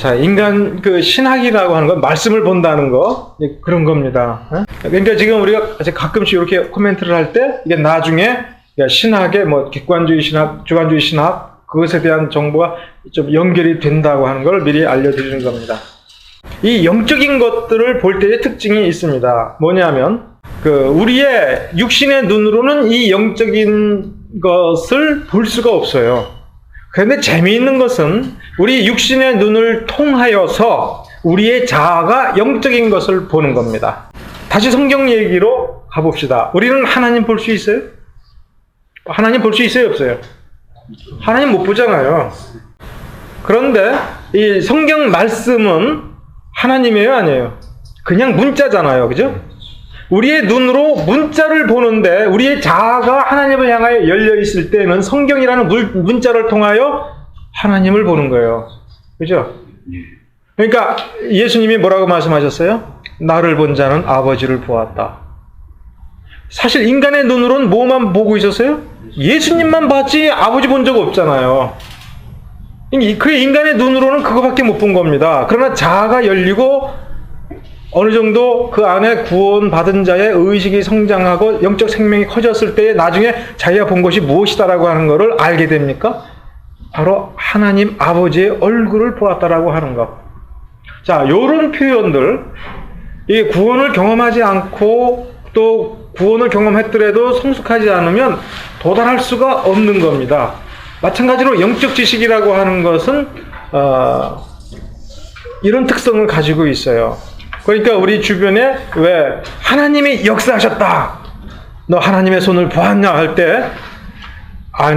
자, 인간 그 신학이라고 하는 건 말씀을 본다는 거, 그런 겁니다. 그러니까 지금 우리가 가끔씩 이렇게 코멘트를 할 때 이게 나중에 신학의 뭐 객관주의 신학, 주관주의 신학 그것에 대한 정보가 좀 연결이 된다고 하는 걸 미리 알려드리는 겁니다. 이 영적인 것들을 볼 때의 특징이 있습니다. 뭐냐면 우리의 육신의 눈으로는 이 영적인 것을 볼 수가 없어요. 그런데 재미있는 것은 우리 육신의 눈을 통하여서 우리의 자아가 영적인 것을 보는 겁니다. 다시 성경 얘기로 가봅시다. 우리는 하나님 볼 수 있어요? 하나님 볼 수 있어요, 없어요? 하나님 못 보잖아요. 그런데 이 성경 말씀은 하나님이에요, 아니에요? 그냥 문자잖아요, 그죠? 우리의 눈으로 문자를 보는데 우리의 자아가 하나님을 향하여 열려 있을 때는 성경이라는 문자를 통하여 하나님을 보는 거예요. 그죠? 그러니까 예수님이 뭐라고 말씀하셨어요? 나를 본 자는 아버지를 보았다. 사실 인간의 눈으로는 뭐만 보고 있었어요? 예수님만 봤지 아버지 본 적 없잖아요. 그 인간의 눈으로는 그거밖에 못 본 겁니다. 그러나 자아가 열리고 어느 정도 그 안에 구원받은 자의 의식이 성장하고 영적 생명이 커졌을 때에 나중에 자기가 본 것이 무엇이다라고 하는 것을 알게 됩니까? 바로 하나님 아버지의 얼굴을 보았다라고 하는 것. 자, 요런 표현들, 이 구원을 경험하지 않고 또 구원을 경험했더라도 성숙하지 않으면 도달할 수가 없는 겁니다. 마찬가지로 영적 지식이라고 하는 것은 이런 특성을 가지고 있어요. 그러니까 우리 주변에 왜 하나님이 역사하셨다, 너 하나님의 손을 보았냐 할 때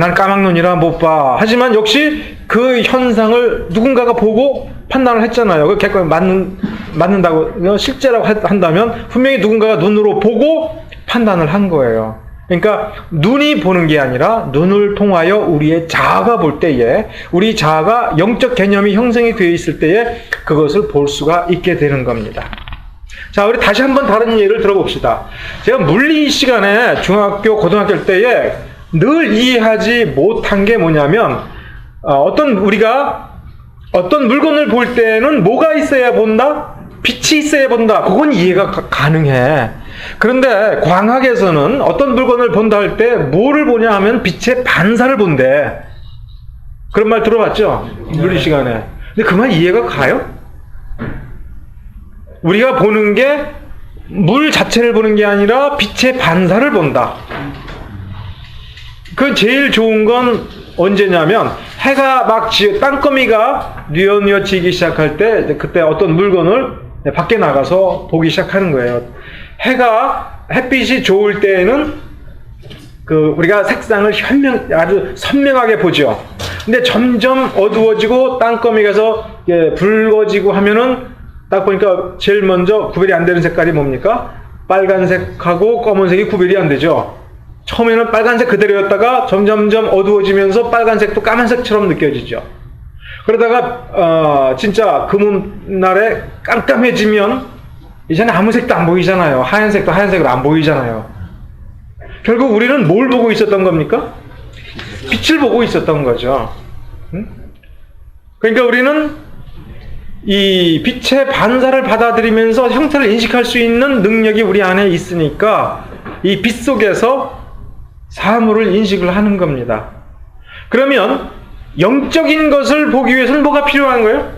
난 까막눈이라 못 봐. 하지만 역시 그 현상을 누군가가 보고 판단을 했잖아요. 그 객관이 맞는다고 실제라고 한다면 분명히 누군가가 눈으로 보고 판단을 한 거예요. 그러니까 눈이 보는 게 아니라 눈을 통하여 우리의 자아가 볼 때에, 우리 자아가 영적 개념이 형성이 되어 있을 때에 그것을 볼 수가 있게 되는 겁니다. 자, 우리 다시 한번 다른 예를 들어봅시다. 제가 물리 시간에 중학교, 고등학교 때에 늘 이해하지 못한 게 뭐냐면, 우리가 어떤 물건을 볼 때는 뭐가 있어야 본다? 빛이 있어야 본다. 그건 이해가 가능해. 그런데 광학에서는 어떤 물건을 본다 할 때 뭐를 보냐 하면 빛의 반사를 본대. 그런 말 들어봤죠? 물리 시간에. 근데 그 말 이해가 가요? 우리가 보는 게 물 자체를 보는 게 아니라 빛의 반사를 본다. 그 제일 좋은 건 언제냐면 해가 막 땅거미가 뉘어뉘어지기 시작할 때, 그때 어떤 물건을 밖에 나가서 보기 시작하는 거예요. 햇빛이 좋을 때에는 우리가 색상을 아주 선명하게 보죠. 근데 점점 어두워지고 땅거미가서 붉어지고 하면은 딱 보니까 제일 먼저 구별이 안 되는 색깔이 뭡니까? 빨간색하고 검은색이 구별이 안 되죠. 처음에는 빨간색 그대로였다가 점점점 어두워지면서 빨간색도 까만색처럼 느껴지죠. 그러다가 진짜 금음날에 깜깜해지면 이제는 아무 색도 안 보이잖아요. 하얀색도 하얀색으로 안 보이잖아요. 결국 우리는 뭘 보고 있었던 겁니까? 빛을 보고 있었던 거죠. 그러니까 우리는 이 빛의 반사를 받아들이면서 형태를 인식할 수 있는 능력이 우리 안에 있으니까 이 빛 속에서 사물을 인식을 하는 겁니다. 그러면 영적인 것을 보기 위해서는 뭐가 필요한 거예요?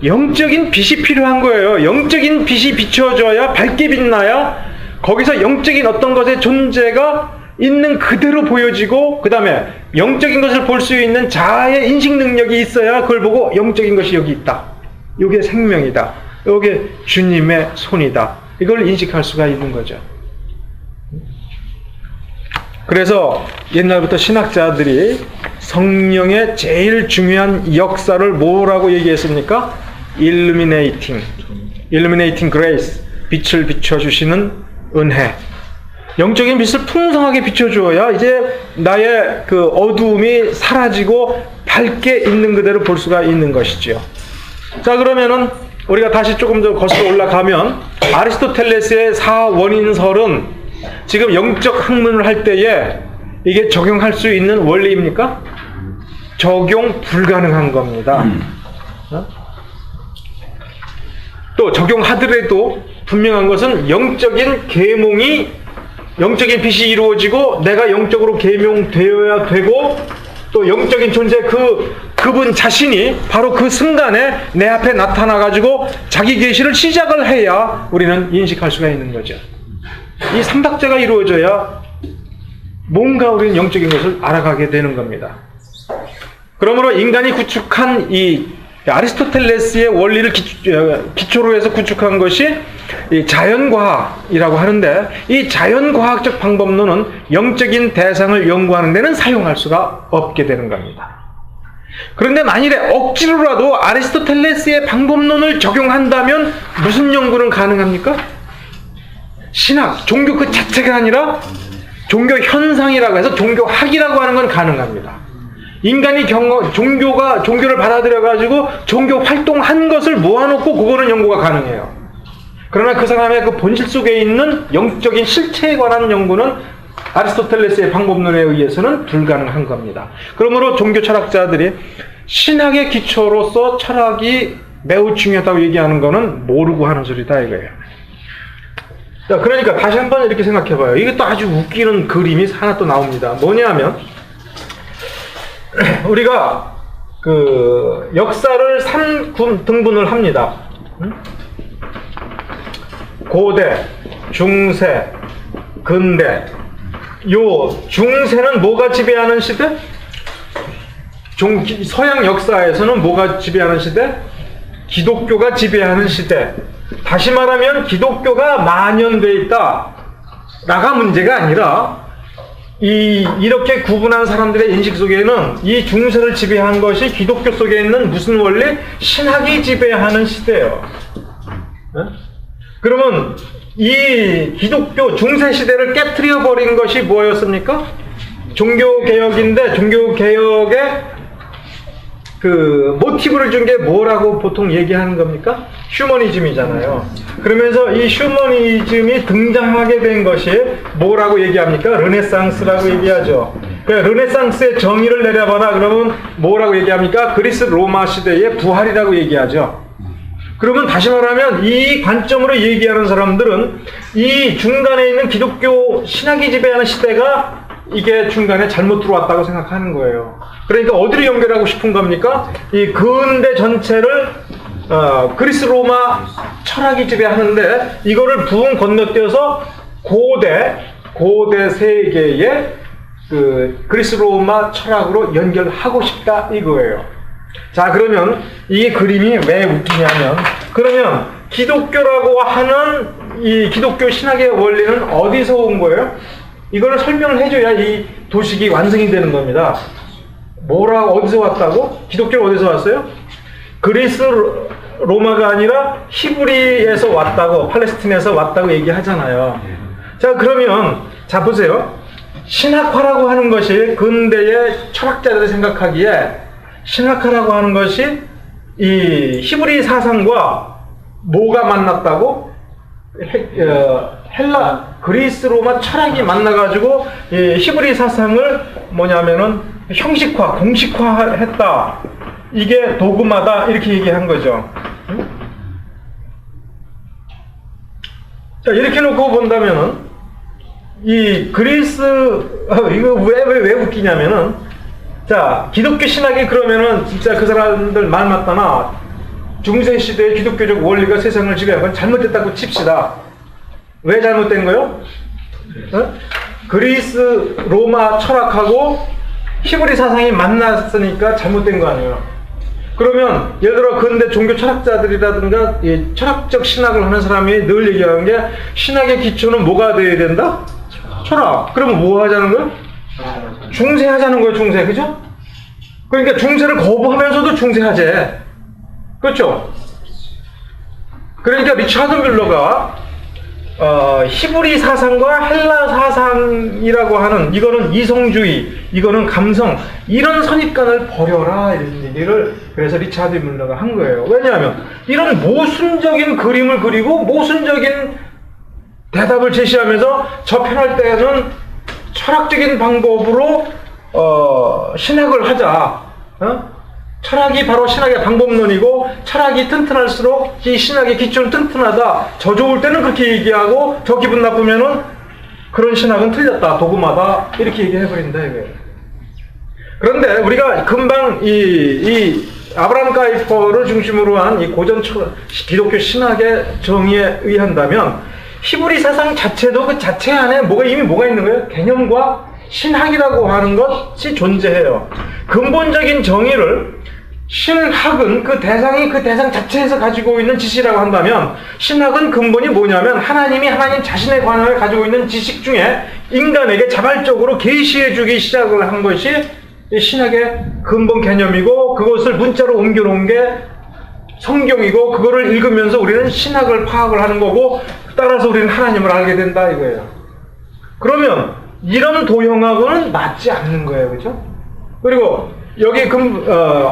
영적인 빛이 필요한 거예요. 영적인 빛이 비춰져야 밝게 빛나야 거기서 영적인 어떤 것의 존재가 있는 그대로 보여지고, 그 다음에 영적인 것을 볼 수 있는 자아의 인식 능력이 있어야 그걸 보고 영적인 것이 여기 있다, 이게 생명이다, 이게 주님의 손이다, 이걸 인식할 수가 있는 거죠. 그래서 옛날부터 신학자들이 성령의 제일 중요한 역사를 뭐라고 얘기했습니까? Illuminating grace, 빛을 비춰주시는 은혜. 영적인 빛을 풍성하게 비춰주어야 이제 나의 그 어두움이 사라지고 밝게 있는 그대로 볼 수가 있는 것이지요. 자, 그러면은 우리가 다시 조금 더 거슬러 올라가면 아리스토텔레스의 사원인설은 지금 영적 학문을 할 때에 이게 적용할 수 있는 원리입니까? 적용 불가능한 겁니다. 또 적용하더라도 분명한 것은 영적인 빛이 이루어지고 내가 영적으로 계명되어야 되고 또 영적인 존재 그분 자신이 바로 그 순간에 내 앞에 나타나가지고 자기 계시를 시작을 해야 우리는 인식할 수가 있는 거죠. 이 삼박자가 이루어져야 뭔가 우리는 영적인 것을 알아가게 되는 겁니다. 그러므로 인간이 구축한 이 아리스토텔레스의 원리를 기초로 해서 구축한 것이 이 자연과학이라고 하는데, 이 자연과학적 방법론은 영적인 대상을 연구하는 데는 사용할 수가 없게 되는 겁니다. 그런데 만일에 억지로라도 아리스토텔레스의 방법론을 적용한다면 무슨 연구는 가능합니까? 신학, 종교 그 자체가 아니라 종교 현상이라고 해서 종교학이라고 하는 건 가능합니다. 인간이 종교를 받아들여가지고 종교 활동한 것을 모아놓고 그거는 연구가 가능해요. 그러나 그 사람의 그 본질 속에 있는 영적인 실체에 관한 연구는 아리스토텔레스의 방법론에 의해서는 불가능한 겁니다. 그러므로 종교 철학자들이 신학의 기초로서 철학이 매우 중요하다고 얘기하는 거는 모르고 하는 소리다 이거예요. 자, 그러니까 다시 한번 이렇게 생각해봐요. 이게 또 아주 웃기는 그림이 하나 또 나옵니다. 뭐냐면 우리가 그 역사를 3등분을 합니다. 고대, 중세, 근대. 요 중세는 뭐가 지배하는 시대? 서양 역사에서는 뭐가 지배하는 시대? 기독교가 지배하는 시대. 다시 말하면 기독교가 만연되어 있다라가 문제가 아니라 이렇게 구분한 사람들의 인식 속에는 이 중세를 지배한 것이 기독교 속에 있는 무슨 원리? 신학이 지배하는 시대예요. 그러면 이 기독교 중세 시대를 깨트려 버린 것이 뭐였습니까? 종교개혁인데 종교개혁의 그 모티브를 준 게 뭐라고 보통 얘기하는 겁니까? 휴머니즘이잖아요. 그러면서 이 휴머니즘이 등장하게 된 것이 뭐라고 얘기합니까? 르네상스라고 얘기하죠. 르네상스의 정의를 내려봐라 그러면 뭐라고 얘기합니까? 그리스 로마 시대의 부활이라고 얘기하죠. 그러면 다시 말하면 이 관점으로 얘기하는 사람들은 이 중간에 있는 기독교 신학이 지배하는 시대가 이게 중간에 잘못 들어왔다고 생각하는 거예요. 그러니까 어디를 연결하고 싶은 겁니까? 이 근대 전체를 그리스 로마 철학이 지배하는데 이거를 부흥 건너뛰어서 고대 세계의 그 그리스 로마 철학으로 연결하고 싶다 이거예요. 자, 그러면 이 그림이 왜 웃기냐면, 그러면 기독교라고 하는 이 기독교 신학의 원리는 어디서 온 거예요? 이거를 설명을 해줘야 이 도식이 완성이 되는 겁니다. 어디서 왔다고? 기독교는 어디서 왔어요? 그리스 로마가 아니라 히브리에서 왔다고, 팔레스틴에서 왔다고 얘기하잖아요. 자, 그러면 자 보세요. 신학화라고 하는 것이 근대의 철학자들이 생각하기에 신학화라고 하는 것이 이 히브리 사상과 뭐가 만났다고? 그리스 로마 철학이 만나가지고 이 히브리 사상을 뭐냐면은 형식화, 공식화했다. 이게 도그마다 이렇게 얘기한 거죠. 자, 이렇게 놓고 본다면은 이 그리스 이거 왜 웃기냐면은, 자, 기독교 신학이 그러면은 진짜 그 사람들 말 맞다나 중세 시대의 기독교적 원리가 세상을 지배한 건 잘못됐다고 칩시다. 왜 잘못된 거요? 그리스 로마 철학하고 히브리 사상이 만났으니까 잘못된 거 아니에요. 그러면 예를 들어 근대 종교 철학자들이라든가 철학적 신학을 하는 사람이 늘 얘기하는 게 신학의 기초는 뭐가 되어야 된다? 철학. 그러면 뭐 하자는 거예요? 중세 하자는 거예요, 중세. 그죠? 그러니까 중세를 거부하면서도 중세 하재. 그렇죠? 그러니까 리차드 뮬러가 히브리 사상과 헬라 사상이라고 하는, 이거는 이성주의, 이거는 감성, 이런 선입관을 버려라, 이런 얘기를 그래서 리차드 뮬러가 한 거예요. 왜냐하면 이런 모순적인 그림을 그리고 모순적인 대답을 제시하면서 접현할 때는 철학적인 방법으로 신학을 하자. 철학이 바로 신학의 방법론이고, 철학이 튼튼할수록 이 신학의 기초는 튼튼하다. 저 좋을 때는 그렇게 얘기하고, 저 기분 나쁘면은 그런 신학은 틀렸다, 도구마다, 이렇게 얘기해버린다 이거예요. 그런데 우리가 금방 이 아브라함 카이퍼를 중심으로 한 이 고전 기독교 신학의 정의에 의한다면, 히브리 사상 자체도 그 자체 안에 이미 뭐가 있는 거예요? 개념과 신학이라고 하는 것이 존재해요. 근본적인 정의를, 신학은 그 대상이 그 대상 자체에서 가지고 있는 지식이라고 한다면, 신학은 근본이 뭐냐면 하나님이 하나님 자신에 관하여 가지고 있는 지식 중에 인간에게 자발적으로 계시해 주기 시작을 한 것이 이 신학의 근본 개념이고, 그것을 문자로 옮겨놓은 게 성경이고, 그거를 읽으면서 우리는 신학을 파악을 하는 거고, 따라서 우리는 하나님을 알게 된다 이거예요. 그러면 이런 도형하고는 맞지 않는 거예요, 그렇죠? 그리고 여기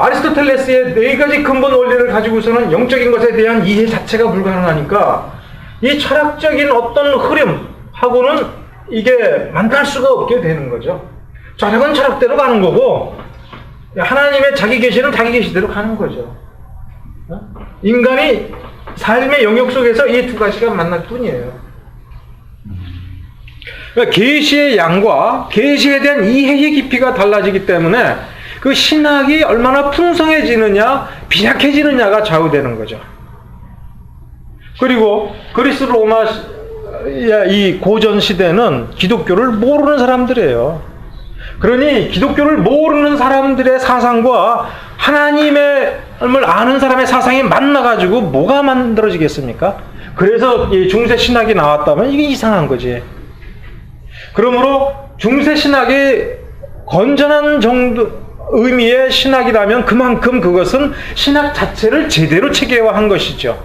아리스토텔레스의 4가지 근본 원리를 가지고서는 영적인 것에 대한 이해 자체가 불가능하니까 이 철학적인 어떤 흐름하고는 이게 만날 수가 없게 되는 거죠. 철학은 철학대로 가는 거고, 하나님의 자기 계시는 자기 계시대로 가는 거죠. 인간이 삶의 영역 속에서 이 2가지가 만날 뿐이에요. 그러니까 계시의 양과 계시에 대한 이해의 깊이가 달라지기 때문에 그 신학이 얼마나 풍성해지느냐, 빈약해지느냐가 좌우되는 거죠. 그리고 그리스 로마 이 고전 시대는 기독교를 모르는 사람들이에요. 그러니 기독교를 모르는 사람들의 사상과 하나님을 아는 사람의 사상이 만나가지고 뭐가 만들어지겠습니까? 그래서 이 중세 신학이 나왔다면 이게 이상한 거지. 그러므로 중세 신학이 건전한 정도 의미의 신학이라면 그만큼 그것은 신학 자체를 제대로 체계화한 것이죠.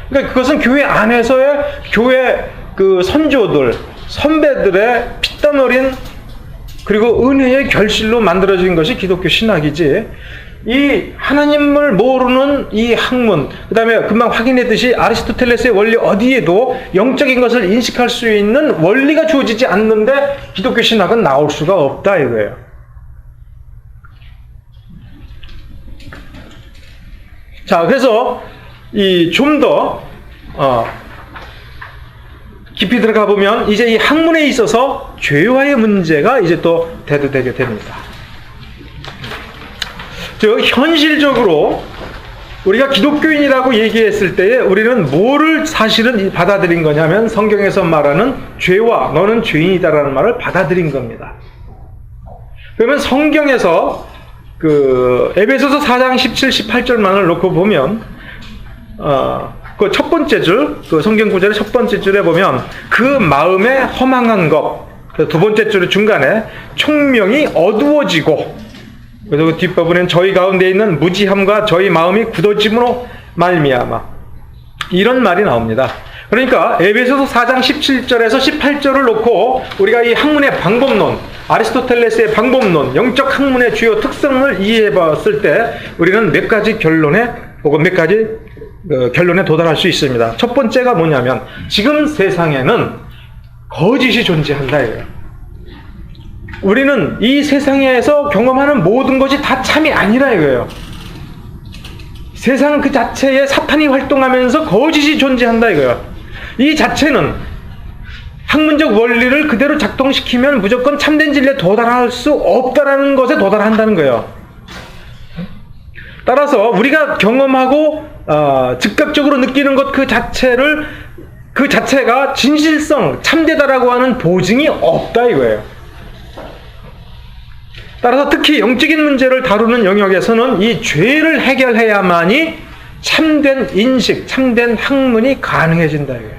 그러니까 그것은 교회 안에서의 교회 그 선조들, 선배들의 피땀 어린 그리고 은혜의 결실로 만들어진 것이 기독교 신학이지, 이 하나님을 모르는 이 학문, 그 다음에 금방 확인했듯이 아리스토텔레스의 원리 어디에도 영적인 것을 인식할 수 있는 원리가 주어지지 않는데 기독교 신학은 나올 수가 없다 이거예요. 자, 그래서 이 좀 더 깊이 들어가 보면 이제 이 학문에 있어서 죄와의 문제가 이제 또 대두되게 됩니다. 즉 현실적으로 우리가 기독교인이라고 얘기했을 때에 우리는 뭐를 사실은 받아들인 거냐면 성경에서 말하는 죄와 너는 죄인이다라는 말을 받아들인 겁니다. 그러면 성경에서 그 에베소서 4장 17, 18절만을 놓고 보면 그 첫 번째 줄, 그 성경 구절의 첫 번째 줄에 보면 그 마음에 허망한 것, 그 두 번째 줄의 중간에 총명이 어두워지고, 그래서 그 뒷부분엔 저희 가운데 있는 무지함과 저희 마음이 굳어짐으로 말미암아, 이런 말이 나옵니다. 그러니까 에베소서 4장 17절에서 18절을 놓고 우리가 이 학문의 방법론, 아리스토텔레스의 방법론, 영적 학문의 주요 특성을 이해해 봤을 때 우리는 몇 가지 결론에 혹은 몇 가지 결론에 도달할 수 있습니다. 첫 번째가 뭐냐면 지금 세상에는 거짓이 존재한다 이거예요. 우리는 이 세상에서 경험하는 모든 것이 다 참이 아니라 이거예요. 세상 그 자체에 사탄이 활동하면서 거짓이 존재한다 이거예요. 이 자체는 학문적 원리를 그대로 작동시키면 무조건 참된 진리에 도달할 수 없다라는 것에 도달한다는 거예요. 따라서 우리가 경험하고 즉각적으로 느끼는 것 그 자체가 진실성, 참되다라고 하는 보증이 없다 이거예요. 따라서 특히 영적인 문제를 다루는 영역에서는 이 죄를 해결해야만이 참된 인식, 참된 학문이 가능해진다 이거예요.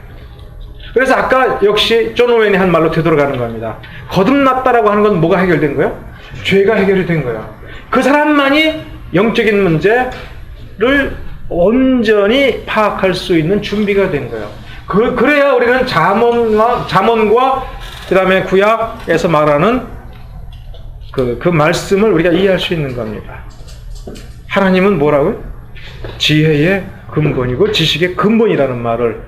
그래서 아까 역시 존 오웬이 한 말로 되돌아가는 겁니다. 거듭났다라고 하는 건 뭐가 해결된 거예요? 죄가 해결이 된 거예요. 그 사람만이 영적인 문제를 온전히 파악할 수 있는 준비가 된 거예요. 그래야 우리는 잠언과 그 다음에 구약에서 말하는 그 말씀을 우리가 이해할 수 있는 겁니다. 하나님은 뭐라고요? 지혜의 근본이고 지식의 근본이라는 말을,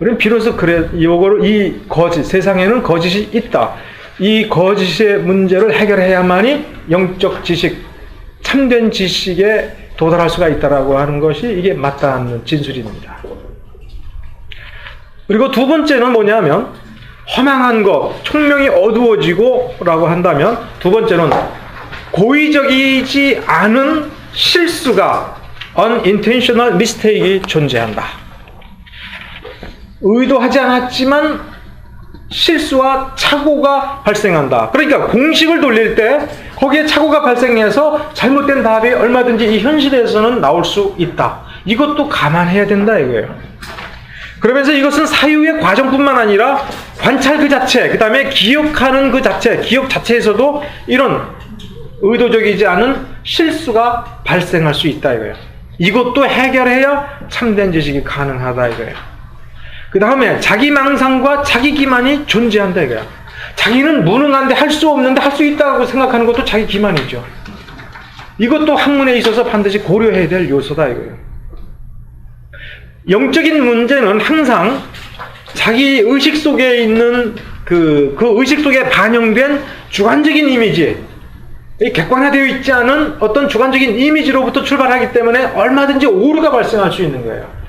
우리는 비로소 그래, 이 거짓, 세상에는 거짓이 있다. 이 거짓의 문제를 해결해야만이 영적 지식, 참된 지식에 도달할 수가 있다라고 하는 것이 이게 맞닿는 진술입니다. 그리고 두 번째는 뭐냐면 허망한 것, 총명이 어두워지고 라고 한다면 두 번째는 고의적이지 않은 실수가 unintentional mistake이 존재한다. 의도하지 않았지만 실수와 착오가 발생한다. 그러니까 공식을 돌릴 때 거기에 착오가 발생해서 잘못된 답이 얼마든지 이 현실에서는 나올 수 있다. 이것도 감안해야 된다 이거예요. 그러면서 이것은 사유의 과정뿐만 아니라 관찰 그 자체, 그 다음에 기억하는 그 자체, 기억 자체에서도 이런 의도적이지 않은 실수가 발생할 수 있다 이거예요. 이것도 해결해야 참된 지식이 가능하다 이거예요. 그 다음에 자기 망상과 자기 기만이 존재한다 이거야. 자기는 무능한데 할 수 없는데 할 수 있다고 생각하는 것도 자기 기만이죠. 이것도 학문에 있어서 반드시 고려해야 될 요소다 이거예요. 영적인 문제는 항상 자기 의식 속에 있는 그 의식 속에 반영된 주관적인 이미지, 객관화되어 있지 않은 어떤 주관적인 이미지로부터 출발하기 때문에 얼마든지 오류가 발생할 수 있는 거예요.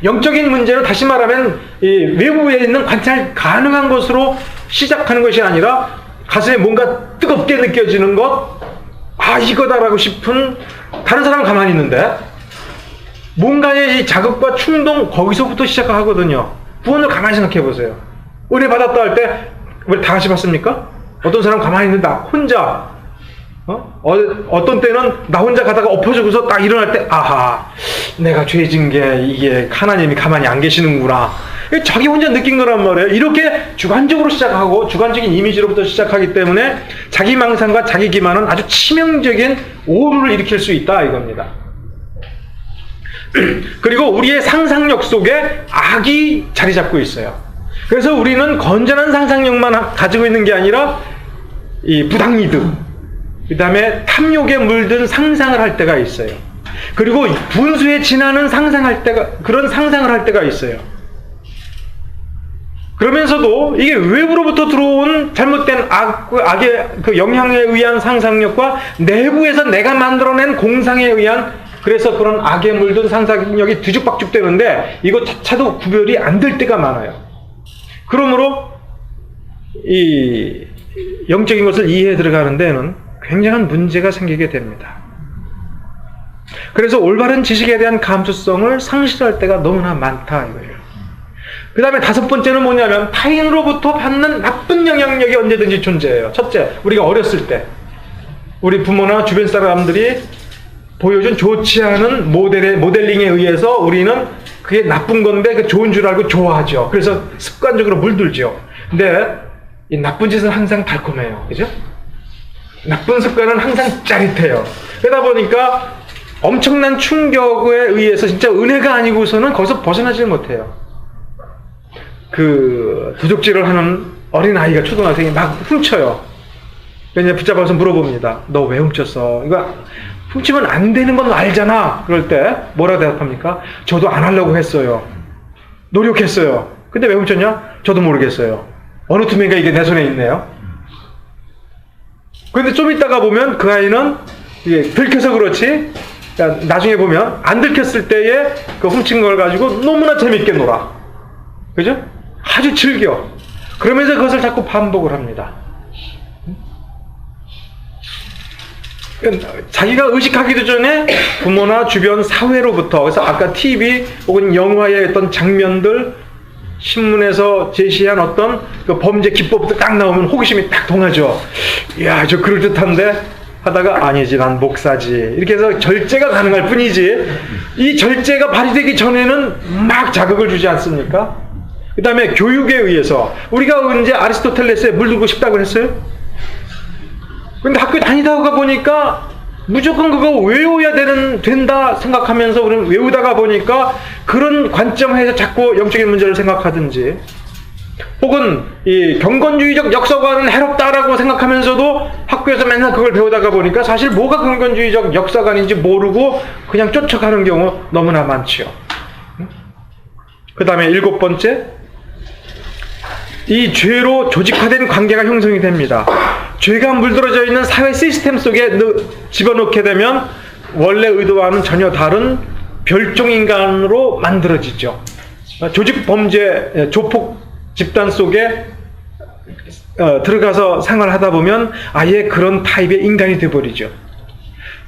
영적인 문제는 다시 말하면 이 외부에 있는 관찰 가능한 것으로 시작하는 것이 아니라 가슴에 뭔가 뜨겁게 느껴지는 것, 아 이거다라고 싶은, 다른 사람은 가만히 있는데 뭔가의 이 자극과 충동, 거기서부터 시작하거든요. 부원을 가만히 생각해 보세요. 은혜 받았다 할 때 왜 다 같이 받습니까? 어떤 사람 가만히 있는데 나 혼자, 어떤 때는 나 혼자 가다가 엎어지고서 딱 일어날 때 아하 내가 죄진 게 이게 하나님이 가만히 안 계시는구나, 자기 혼자 느낀 거란 말이에요. 이렇게 주관적으로 시작하고 주관적인 이미지로부터 시작하기 때문에 자기 망상과 자기 기만은 아주 치명적인 오류를 일으킬 수 있다 이겁니다. 그리고 우리의 상상력 속에 악이 자리 잡고 있어요. 그래서 우리는 건전한 상상력만 가지고 있는 게 아니라 이 부당이득, 그 다음에 탐욕에 물든 상상을 할 때가 있어요. 그리고 분수에 지나는 그런 상상을 할 때가 있어요. 그러면서도 이게 외부로부터 들어온 잘못된 악의 그 영향에 의한 상상력과 내부에서 내가 만들어낸 공상에 의한, 그래서 그런 악에 물든 상상력이 뒤죽박죽 되는데 이거 자체도 구별이 안 될 때가 많아요. 그러므로 이 영적인 것을 이해해 들어가는 데는 굉장한 문제가 생기게 됩니다. 그래서 올바른 지식에 대한 감수성을 상실할 때가 너무나 많다 이거예요. 그 다음에 다섯 번째는 뭐냐면 타인으로부터 받는 나쁜 영향력이 언제든지 존재해요. 첫째, 우리가 어렸을 때 우리 부모나 주변 사람들이 보여준 좋지 않은 모델링에 의해서 우리는 그게 나쁜 건데 그 좋은 줄 알고 좋아하죠. 그래서 습관적으로 물들죠. 근데 이 나쁜 짓은 항상 달콤해요. 그죠? 나쁜 습관은 항상 짜릿해요. 그러다 보니까 엄청난 충격에 의해서 진짜 은혜가 아니고서는 거기서 벗어나질 못해요. 그 도적질을 하는 어린아이가 초등학생이 막 훔쳐요. 그냥 붙잡아서 물어봅니다. 너 왜 훔쳤어? 이거 훔치면 안 되는 건 알잖아. 그럴 때 뭐라 대답합니까? 저도 안 하려고 했어요. 노력했어요. 근데 왜 훔쳤냐? 저도 모르겠어요. 어느 틈인가 이게 내 손에 있네요. 그런데 좀 있다가 보면 그 아이는 이게 들켜서 그렇지, 그러니까 나중에 보면 안 들켰을 때에 그 훔친 걸 가지고 너무나 재밌게 놀아. 그죠? 아주 즐겨. 그러면서 그것을 자꾸 반복을 합니다. 자기가 의식하기도 전에 부모나 주변 사회로부터, 그래서 아까 TV 혹은 영화의 어떤 장면들, 신문에서 제시한 어떤 그 범죄 기법부터 딱 나오면 호기심이 딱 동하죠. 이야, 저 그럴듯한데 하다가 아니지, 난 목사지. 이렇게 해서 절제가 가능할 뿐이지, 이 절제가 발휘되기 전에는 막 자극을 주지 않습니까? 그 다음에 교육에 의해서 우리가 언제 아리스토텔레스에 물들고 싶다고 했어요? 근데 학교 다니다가 보니까 무조건 그거 외워야 된다 생각하면서 우리는 외우다가 보니까 그런 관점에서 자꾸 영적인 문제를 생각하든지, 혹은 이 경건주의적 역사관은 해롭다라고 생각하면서도 학교에서 맨날 그걸 배우다가 보니까 사실 뭐가 경건주의적 역사관인지 모르고 그냥 쫓아가는 경우 너무나 많지요. 그 다음에 일곱 번째, 이 죄로 조직화된 관계가 형성이 됩니다. 죄가 물들어져 있는 사회 시스템 속에 집어넣게 되면 원래 의도와는 전혀 다른 별종 인간으로 만들어지죠. 조직 범죄, 조폭 집단 속에 들어가서 생활하다 보면 아예 그런 타입의 인간이 되어버리죠.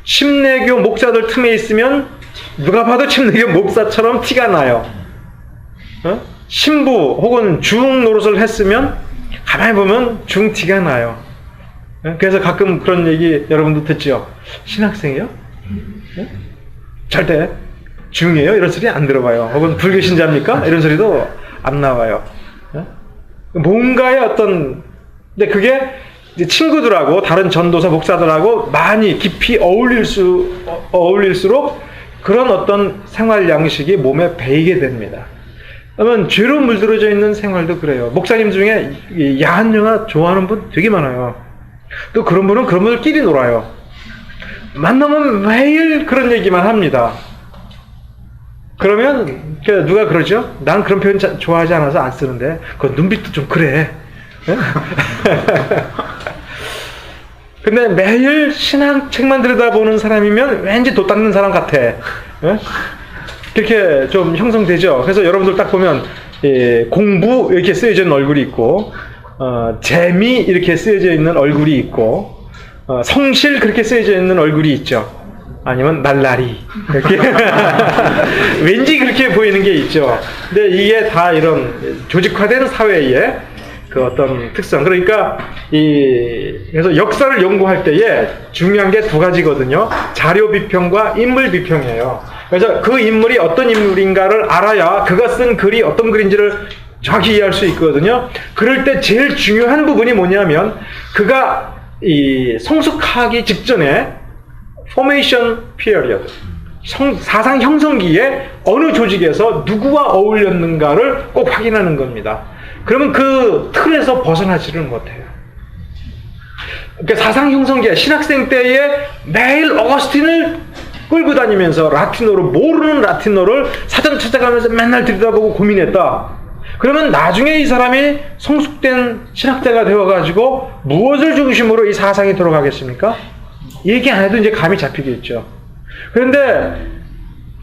침례교 목사들 틈에 있으면 누가 봐도 침례교 목사처럼 티가 나요. 신부 혹은 중 노릇을 했으면 가만히 보면 중 티가 나요. 그래서 가끔 그런 얘기 여러분도 듣죠. 신학생이요? 절대 중이에요? 이런 소리 안 들어봐요. 혹은 불교 신자입니까? 이런 소리도 안 나와요. 뭔가의 어떤, 근데 그게 친구들하고 다른 전도사 목사들하고 많이 깊이 어울릴수록 그런 어떤 생활 양식이 몸에 배이게 됩니다. 그러면 죄로 물들어져 있는 생활도 그래요. 목사님 중에 야한 영화 좋아하는 분 되게 많아요. 또 그런 분은 그런 분들끼리 놀아요. 만나면 매일 그런 얘기만 합니다. 그러면 누가 그러죠? 난 그런 표현 좋아하지 않아서 안 쓰는데 그 눈빛도 좀 그래. 근데 매일 신학책만 들여다보는 사람이면 왠지 돛 닦는 사람 같아. 그렇게 좀 형성되죠. 그래서 여러분들 딱 보면 공부 이렇게 쓰여져 있는 얼굴이 있고 재미 이렇게 쓰여져 있는 얼굴이 있고 성실 그렇게 쓰여져 있는 얼굴이 있죠. 아니면 날라리 이렇게 왠지 그렇게 보이는 게 있죠. 근데 이게 다 이런 조직화된 사회의 그 어떤 특성. 그러니까 그래서 역사를 연구할 때에 중요한 게 두 가지거든요. 자료 비평과 인물 비평이에요. 그래서 그 인물이 어떤 인물인가를 알아야 그가 쓴 글이 어떤 글인지를 정확히 이해할 수 있거든요. 그럴 때 제일 중요한 부분이 뭐냐면 그가 성숙하기 직전에 formation period, 사상 형성기에 어느 조직에서 누구와 어울렸는가를 꼭 확인하는 겁니다. 그러면 그 틀에서 벗어나지를 못해요. 그러니까 사상 형성기에 신학생 때에 매일 어거스틴을 끌고 다니면서 라틴어로 모르는 라틴어를 사전 찾아가면서 맨날 들여다보고 고민했다. 그러면 나중에 이 사람이 성숙된 신학자가 되어가지고 무엇을 중심으로 이 사상이 돌아가겠습니까? 얘기 안 해도 이제 감이 잡히겠죠. 그런데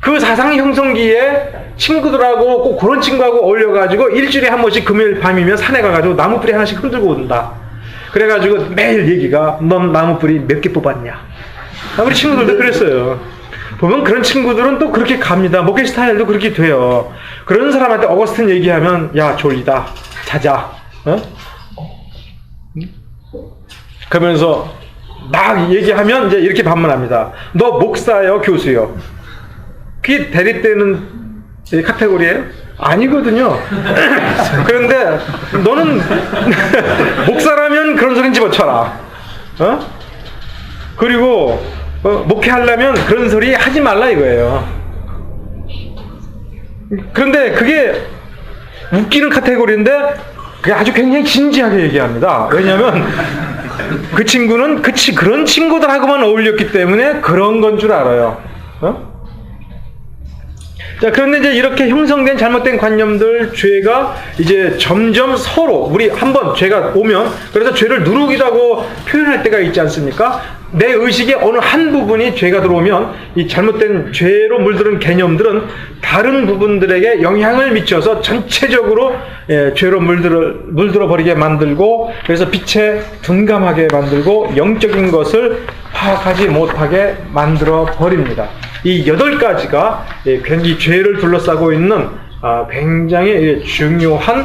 그 사상 형성기에 친구들하고 꼭 그런 친구하고 어울려가지고 일주일에 한 번씩 금요일 밤이면 산에 가가지고 나무 뿌리 하나씩 흔들고 온다. 그래가지고 매일 얘기가 넌 나무 뿌리 몇 개 뽑았냐. 우리 친구들도 그랬어요. 보면 그런 친구들은 또 그렇게 갑니다. 목회 스타일도 그렇게 돼요. 그런 사람한테 어거스틴 얘기하면 야 졸리다 자자 그러면서 막 얘기하면 이제 이렇게 반문합니다. 너 목사요 교수요? 그게 대립되는 카테고리예요? 아니거든요. 그런데 너는 목사라면 그런 소리는 집어쳐라. 그리고 목회하려면 그런 소리 하지 말라 이거예요. 그런데 그게 웃기는 카테고리인데 그게 아주 굉장히 진지하게 얘기합니다. 왜냐하면 그 친구는 그런 친구들하고만 어울렸기 때문에 그런 건 줄 알아요. 자, 그런데 이제 이렇게 형성된 잘못된 관념들, 죄가 이제 점점 서로, 우리 한번 죄가 오면, 그래서 죄를 누룩이라고 표현할 때가 있지 않습니까? 내 의식의 어느 한 부분이 죄가 들어오면, 이 잘못된 죄로 물들은 개념들은 다른 부분들에게 영향을 미쳐서 전체적으로 죄로 물들어 버리게 만들고, 그래서 빛에 둔감하게 만들고, 영적인 것을 파악하지 못하게 만들어 버립니다. 이 8가지가 이 죄를 둘러싸고 있는 굉장히 중요한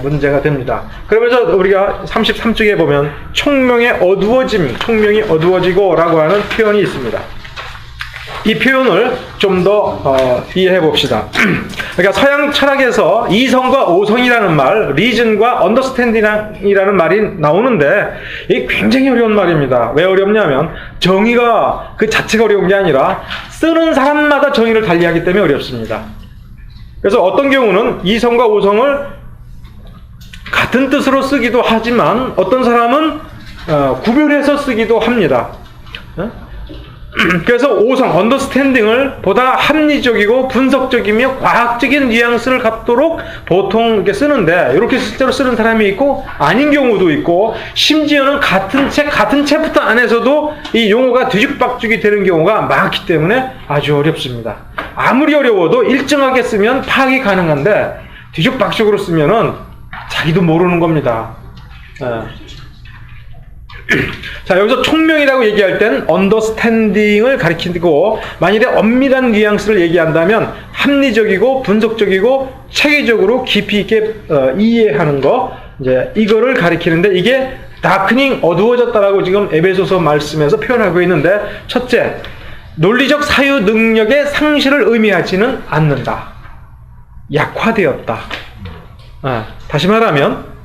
문제가 됩니다. 그러면서 우리가 33쪽에 보면 총명이 어두워지고 라고 하는 표현이 있습니다. 이 표현을 좀 더 이해해 봅시다. 그러니까 서양 철학에서 이성과 오성이라는 말, reason과 understanding이라는 말이 나오는데 이게 굉장히 어려운 말입니다. 왜 어렵냐면 정의가 그 자체가 어려운 게 아니라 쓰는 사람마다 정의를 달리하기 때문에 어렵습니다. 그래서 어떤 경우는 이성과 오성을 같은 뜻으로 쓰기도 하지만 어떤 사람은 구별해서 쓰기도 합니다. 그래서 5성 언더스탠딩을 보다 합리적이고 분석적이며 과학적인 뉘앙스를 갖도록 보통 이렇게 쓰는데, 이렇게 실제로 쓰는 사람이 있고 아닌 경우도 있고, 심지어는 같은 챕터 안에서도 이 용어가 뒤죽박죽이 되는 경우가 많기 때문에 아주 어렵습니다. 아무리 어려워도 일정하게 쓰면 파악이 가능한데 뒤죽박죽으로 쓰면은 자기도 모르는 겁니다. 자, 여기서 총명이라고 얘기할 땐 언더스탠딩을 가리키고, 만일에 엄밀한 뉘앙스를 얘기한다면 합리적이고 분석적이고 체계적으로 깊이 있게 이해하는 거, 이제 이거를 가리키는데, 이게 다크닝, 어두워졌다라고 지금 에베소서 말씀에서 표현하고 있는데, 첫째, 논리적 사유 능력의 상실을 의미하지는 않는다. 약화되었다. 다시 말하면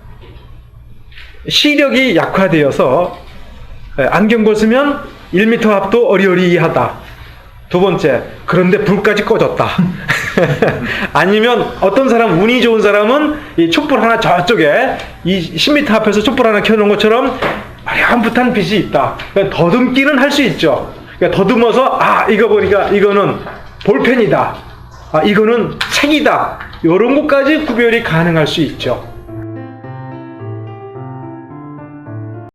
시력이 약화되어서 안경 벗으면 1m 앞도 어리어리하다. 두 번째, 그런데 불까지 꺼졌다. 아니면 어떤 사람, 운이 좋은 사람은 이 촛불 하나 저쪽에 이 10m 앞에서 촛불 하나 켜놓은 것처럼 어렴풋한 빛이 있다. 그러니까 더듬기는 할 수 있죠. 그러니까 더듬어서 이거 보니까 이거는 볼펜이다. 이거는 책이다. 이런 것까지 구별이 가능할 수 있죠.